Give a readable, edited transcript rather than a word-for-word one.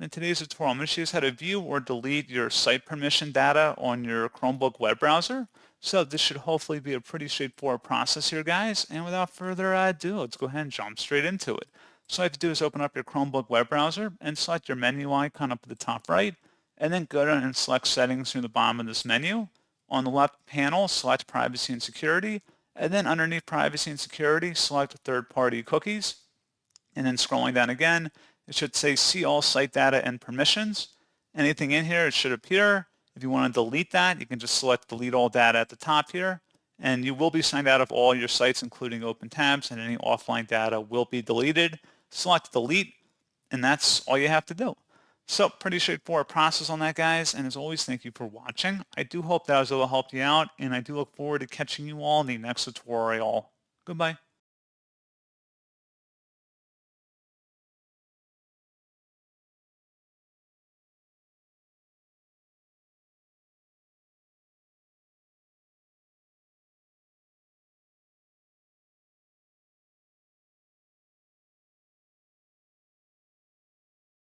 In today's tutorial, I'm going to show you how to view or delete your site permission data on your Chromebook web browser. So this should hopefully be a pretty straightforward process here, guys. And without further ado, let's go ahead and jump straight into it. So all you have to do is open up your Chromebook web browser and select your menu icon up at the top right, and then go down and select Settings near the bottom of this menu. On the left panel, select Privacy and Security, and then underneath Privacy and Security, select Third-Party Cookies. And then scrolling down again, it should say See All Site Data and Permissions. Anything in here, it should appear. If you want to delete that, you can just select Delete All Data at the top here. And you will be signed out of all your sites, including open tabs, and any offline data will be deleted. Select Delete, and that's all you have to do. So pretty straightforward process on that, guys. And as always, thank you for watching. I do hope that I was able to help you out, and I do look forward to catching you all in the next tutorial. Goodbye.